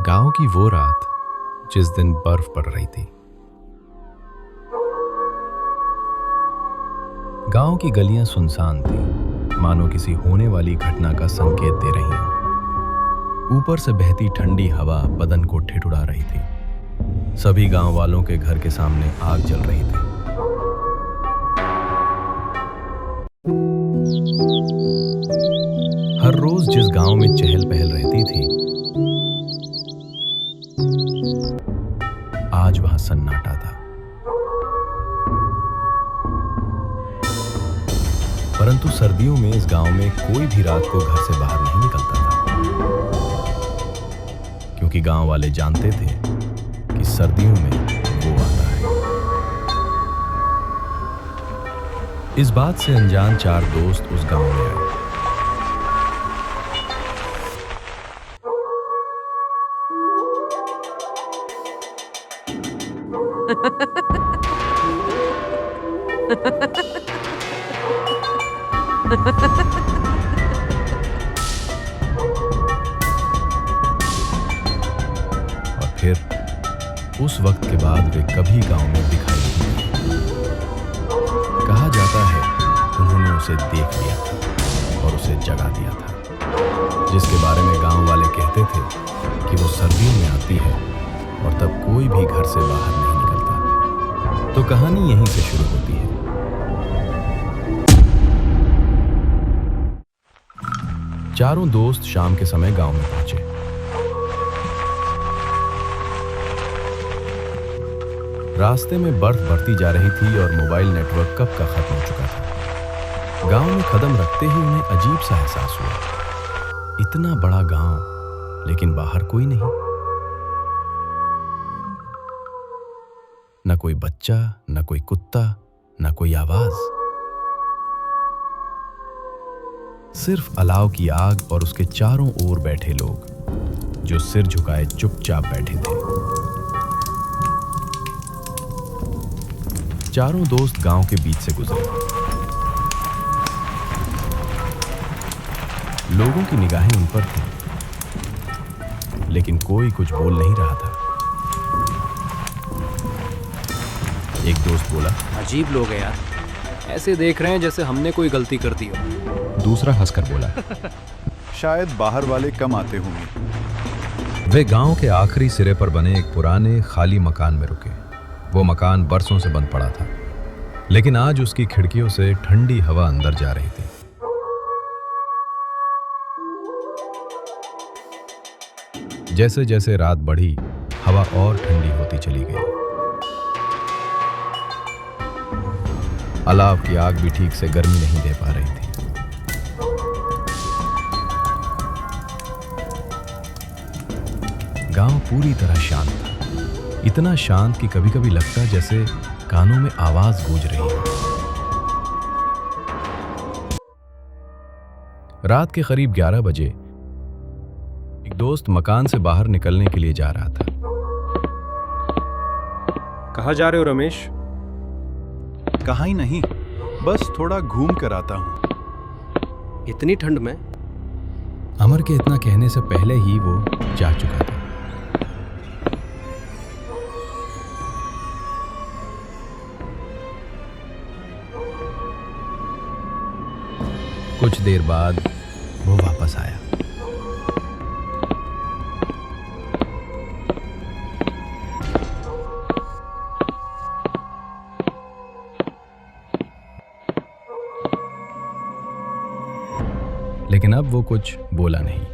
गांव की वो रात जिस दिन बर्फ पड़ रही थी। गांव की गलियां सुनसान थी, मानो किसी होने वाली घटना का संकेत दे रही हों। ऊपर से बहती ठंडी हवा बदन को ठिठुरा रही थी। सभी गांव वालों के घर के सामने आग जल रही थी। हर रोज जिस गांव में चहल पहल रहती थी, आज वहां सन्नाटा था। परंतु सर्दियों में इस गांव में कोई भी रात को घर से बाहर नहीं निकलता था, क्योंकि गांव वाले जानते थे कि सर्दियों में वो आता है। इस बात से अनजान चार दोस्त उस गांव में आए। और फिर उस वक्त के बाद वे कभी गांव में दिखाई नहीं दिए। कहा जाता है उन्होंने उसे देख लिया था और उसे जगा दिया था, जिसके बारे में गांव वाले कहते थे कि वो सर्दियों में आती है और तब कोई भी घर से बाहर नहीं निकलता। तो कहानी यहीं से शुरू होती है। चारों दोस्त शाम के समय गांव में पहुंचे। रास्ते में बर्फ बढ़ती जा रही थी और मोबाइल नेटवर्क कब का खत्म हो चुका था। गांव में कदम रखते ही उन्हें अजीब सा एहसास हुआ। इतना बड़ा गांव, लेकिन बाहर कोई नहीं। न कोई बच्चा, न कोई कुत्ता, न कोई आवाज। सिर्फ अलाव की आग और उसके चारों ओर बैठे लोग, जो सिर झुकाए चुपचाप बैठे थे। चारों दोस्त गांव के बीच से गुजरे। लोगों की निगाहें उन पर थीं, लेकिन कोई कुछ बोल नहीं रहा था। एक दोस्त बोला, अजीब लोग हैं यार, ऐसे देख रहे हैं जैसे हमने कोई गलती कर दी हो। दूसरा हंसकर बोला, शायद बाहर वाले कम आते होंगे। वे गांव के आखिरी सिरे पर बने एक पुराने खाली मकान में रुके। वो मकान बरसों से बंद पड़ा था, लेकिन आज उसकी खिड़कियों से ठंडी हवा अंदर जा रही थी। जैसे जैसे रात बढ़ी, हवा और ठंडी होती चली गई। अलाव की आग भी ठीक से गर्मी नहीं दे पा रही थी। गांव पूरी तरह शांत था, इतना शांत कि कभी-कभी लगता जैसे कानों में आवाज गूंज रही है। रात के करीब 11 बजे एक दोस्त मकान से बाहर निकलने के लिए जा रहा था। कहाँ जा रहे हो रमेश? कहाँ ही नहीं, बस थोड़ा घूम कर आता हूँ। इतनी ठंड में? अमर के इतना कहने से पहले ही वो जा चुका था। कुछ देर बाद वो वापस आया। लेकिन अब वो कुछ बोला नहीं।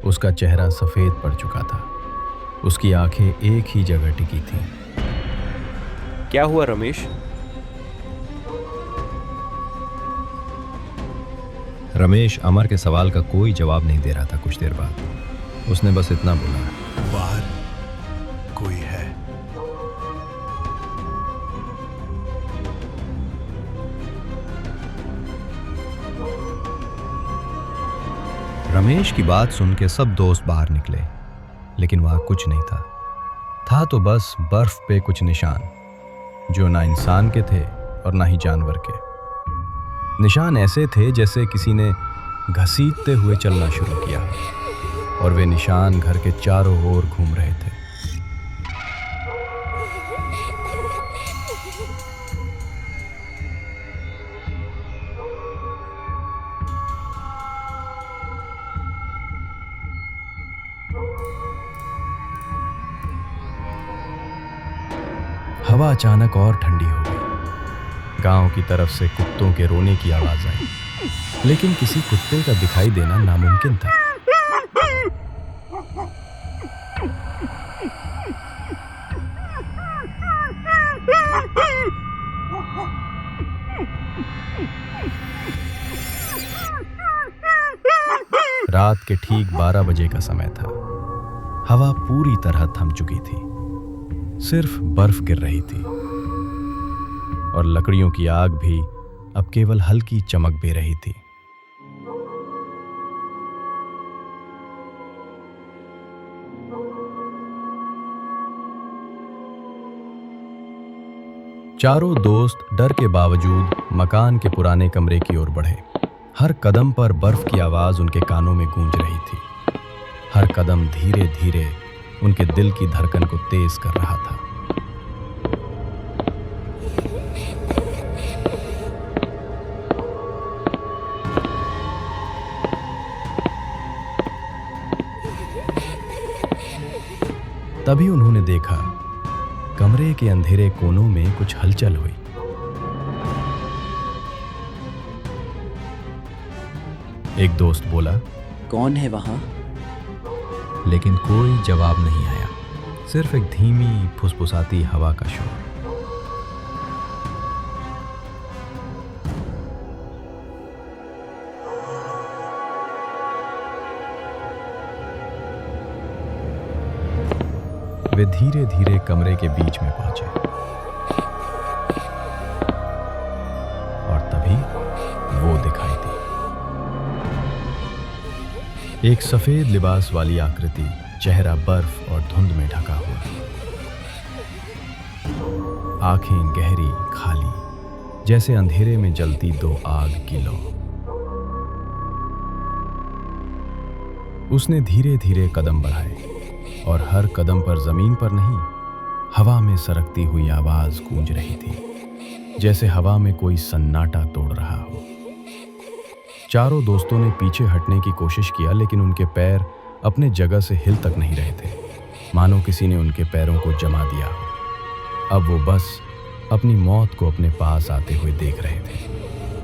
उसका चेहरा सफेद पड़ चुका था, उसकी आंखें एक ही जगह टिकी थीं। क्या हुआ रमेश? रमेश अमर के सवाल का कोई जवाब नहीं दे रहा था। कुछ देर बाद उसने बस इतना बोला, बाहर कोई है। रमेश की बात सुन के सब दोस्त बाहर निकले, लेकिन वहां कुछ नहीं था। था तो बस बर्फ पे कुछ निशान, जो ना इंसान के थे और ना ही जानवर के। निशान ऐसे थे जैसे किसी ने घसीटते हुए चलना शुरू किया, और वे निशान घर के चारों ओर घूम रहे थे। हवा अचानक और ठंडी हो गई। गांव की तरफ से कुत्तों के रोने की आवाज आई, लेकिन किसी कुत्ते का दिखाई देना नामुमकिन था। रात के ठीक 12 बजे का समय था। हवा पूरी तरह थम चुकी थी, सिर्फ बर्फ गिर रही थी, और लकड़ियों की आग भी अब केवल हल्की चमक दे रही थी। चारों दोस्त डर के बावजूद मकान के पुराने कमरे की ओर बढ़े। हर कदम पर बर्फ की आवाज उनके कानों में गूंज रही थी। हर कदम धीरे धीरे उनके दिल की धड़कन को तेज कर रहा था। तभी उन्होंने देखा, कमरे के अंधेरे कोनों में कुछ हलचल हुई। एक दोस्त बोला, कौन है वहां? लेकिन कोई जवाब नहीं आया, सिर्फ एक धीमी फुसफुसाती हवा का शोर। वे धीरे धीरे कमरे के बीच में पहुंचे, और तभी वो दिखाई दी। एक सफेद लिबास वाली आकृति, चेहरा बर्फ और धुंध में ढका हुआ, आंखें गहरी खाली, जैसे अंधेरे में जलती दो आग की लौ। उसने धीरे धीरे कदम बढ़ाए, और हर कदम पर जमीन पर नहीं, हवा में सरकती हुई आवाज गूंज रही थी, जैसे हवा में कोई सन्नाटा तोड़ रहा हो। चारों दोस्तों ने पीछे हटने की कोशिश किया, लेकिन उनके पैर अपने जगह से हिल तक नहीं रहे थे, मानो किसी ने उनके पैरों को जमा दिया हो। अब वो बस अपनी मौत को अपने पास आते हुए देख रहे थे।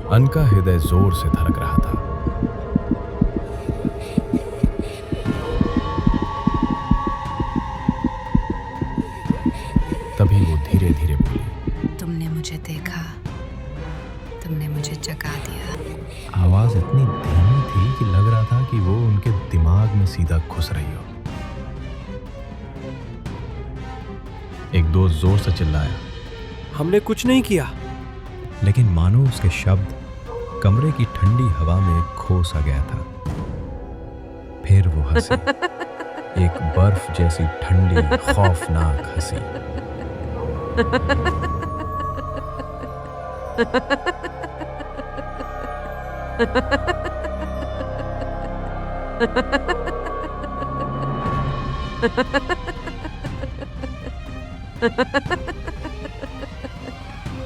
अन का हृदय जोर से धड़क रहा था। तभी वो धीरे धीरे बोली, तुमने मुझे देखा, तुमने मुझे जगा दिया। आवाज इतनी धीमी थी कि लग रहा था कि वो उनके दिमाग में सीधा घुस रही हो। एक दोस्त जोर से चिल्लाया, हमने कुछ नहीं किया। लेकिन मानो उसके शब्द कमरे की ठंडी हवा में खो सा गया था। फिर वो हंसी, एक बर्फ जैसी ठंडी खौफनाक हंसी।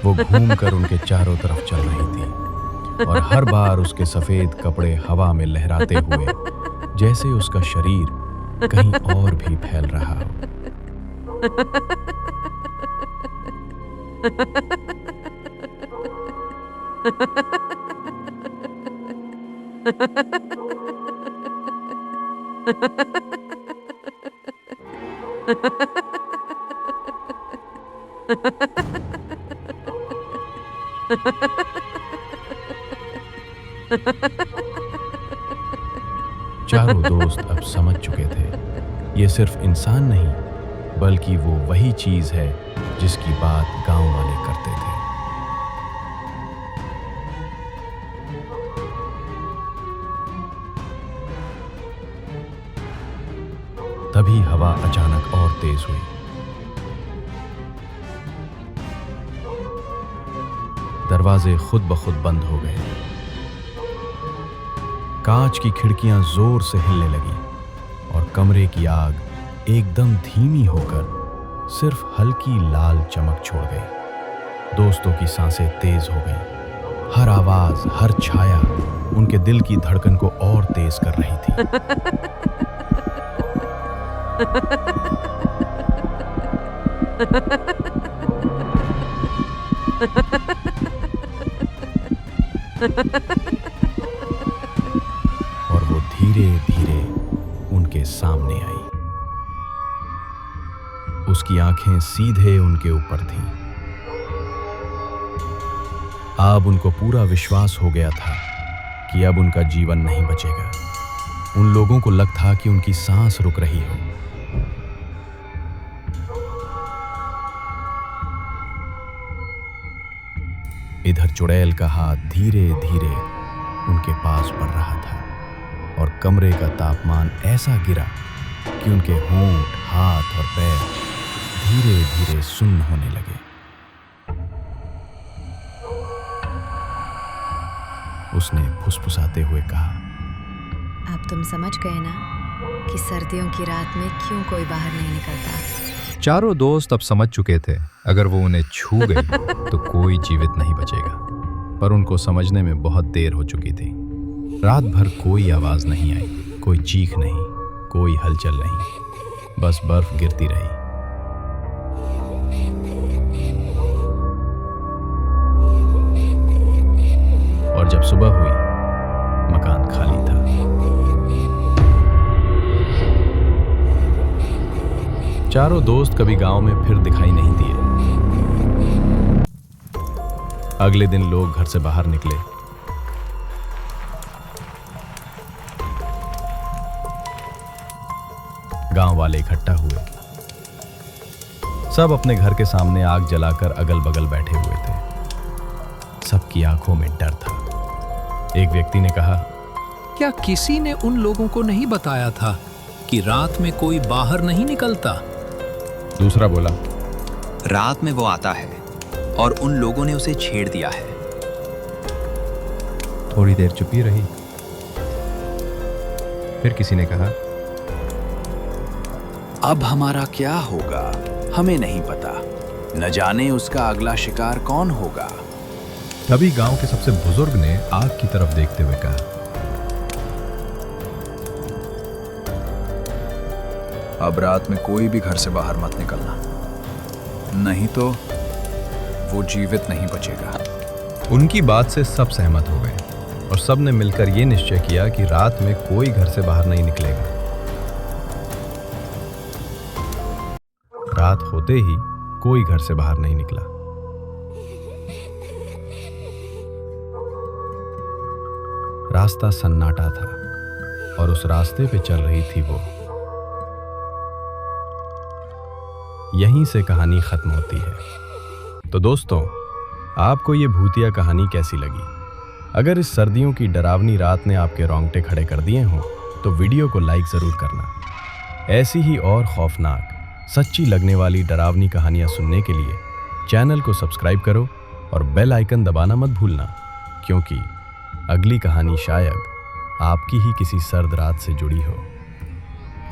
वो घूमकर उनके चारों तरफ चल रही थी, और हर बार उसके सफेद कपड़े हवा में लहराते हुए, जैसे उसका शरीर कहीं और भी फैल रहा हो। चारों दोस्त अब समझ चुके थे, ये सिर्फ इंसान नहीं, बल्कि वो वही चीज है जिसकी बात गांव वाले करते थे। तभी हवा अचानक और तेज हुई। दरवाजे खुद ब खुद बंद हो गए। कांच की खिड़कियां जोर से हिलने लगी और कमरे की आग एकदम धीमी होकर सिर्फ हल्की लाल चमक छोड़ गई। दोस्तों की सांसें तेज हो गईं। हर आवाज, हर छाया उनके दिल की धड़कन को और तेज कर रही थी। और वो धीरे धीरे उनके सामने आई। उसकी आंखें सीधे उनके ऊपर थीं। अब उनको पूरा विश्वास हो गया था कि अब उनका जीवन नहीं बचेगा। उन लोगों को लग था कि उनकी सांस रुक रही हो। इधर चुड़ैल का हाथ धीरे धीरे उनके पास बढ़ रहा था और कमरे का तापमान ऐसा गिरा कि उनके होंठ, हाथ और पैर धीरे धीरे सुन्न होने लगे। उसने फुसफुसाते हुए कहा, अब तुम समझ गए ना कि सर्दियों की रात में क्यों कोई बाहर नहीं निकलता। चारों दोस्त अब समझ चुके थे, अगर वो उन्हें छू गई तो कोई जीवित नहीं बचेगा। पर उनको समझने में बहुत देर हो चुकी थी। रात भर कोई आवाज नहीं आई, कोई चीख नहीं, कोई हलचल नहीं, बस बर्फ गिरती रही। और जब सुबह हुई, मकान खाली था। चारों दोस्त कभी गांव में फिर दिखाई नहीं दिए। अगले दिन लोग घर से बाहर निकले। गांव वाले इकट्ठा हुए। सब अपने घर के सामने आग जलाकर अगल बगल बैठे हुए थे। सबकी आंखों में डर था। एक व्यक्ति ने कहा, क्या किसी ने उन लोगों को नहीं बताया था कि रात में कोई बाहर नहीं निकलता? दूसरा बोला, रात में वो आता है और उन लोगों ने उसे छेड़ दिया है। थोड़ी देर चुप्पी रही। फिर किसी ने कहा, अब हमारा क्या होगा हमें नहीं पता, न जाने उसका अगला शिकार कौन होगा। तभी गांव के सबसे बुजुर्ग ने आग की तरफ देखते हुए कहा, अब रात में कोई भी घर से बाहर मत निकलना, नहीं तो वो जीवित नहीं बचेगा। उनकी बात से सब सहमत हो गए और सब ने मिलकर यह निश्चय किया कि रात में कोई घर से बाहर नहीं निकलेगा। रात होते ही कोई घर से बाहर नहीं निकला। रास्ता सन्नाटा था और उस रास्ते पे चल रही थी वो। यहीं से कहानी खत्म होती है। तो दोस्तों, आपको ये भूतिया कहानी कैसी लगी? अगर इस सर्दियों की डरावनी रात ने आपके रोंगटे खड़े कर दिए हों तो वीडियो को लाइक ज़रूर करना। ऐसी ही और खौफनाक, सच्ची लगने वाली डरावनी कहानियां सुनने के लिए चैनल को सब्सक्राइब करो और बेल आइकन दबाना मत भूलना, क्योंकि अगली कहानी शायद आपकी ही किसी सर्द रात से जुड़ी हो।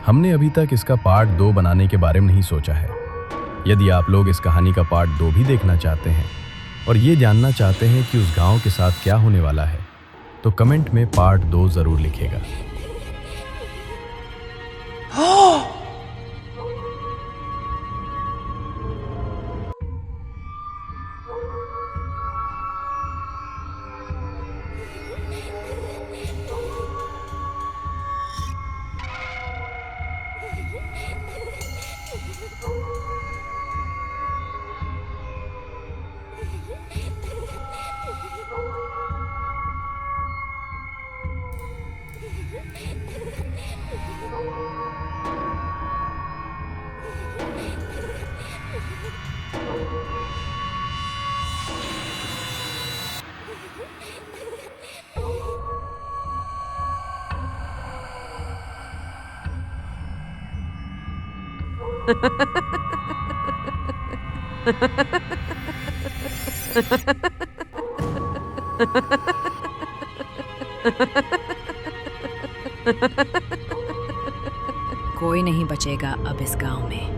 हमने अभी तक इसका पार्ट 2 बनाने के बारे में नहीं सोचा है। यदि आप लोग इस कहानी का पार्ट 2 भी देखना चाहते हैं और ये जानना चाहते हैं कि उस गांव के साथ क्या होने वाला है, तो कमेंट में पार्ट 2 ज़रूर लिखेगा। कोई नहीं बचेगा अब इस गांव में।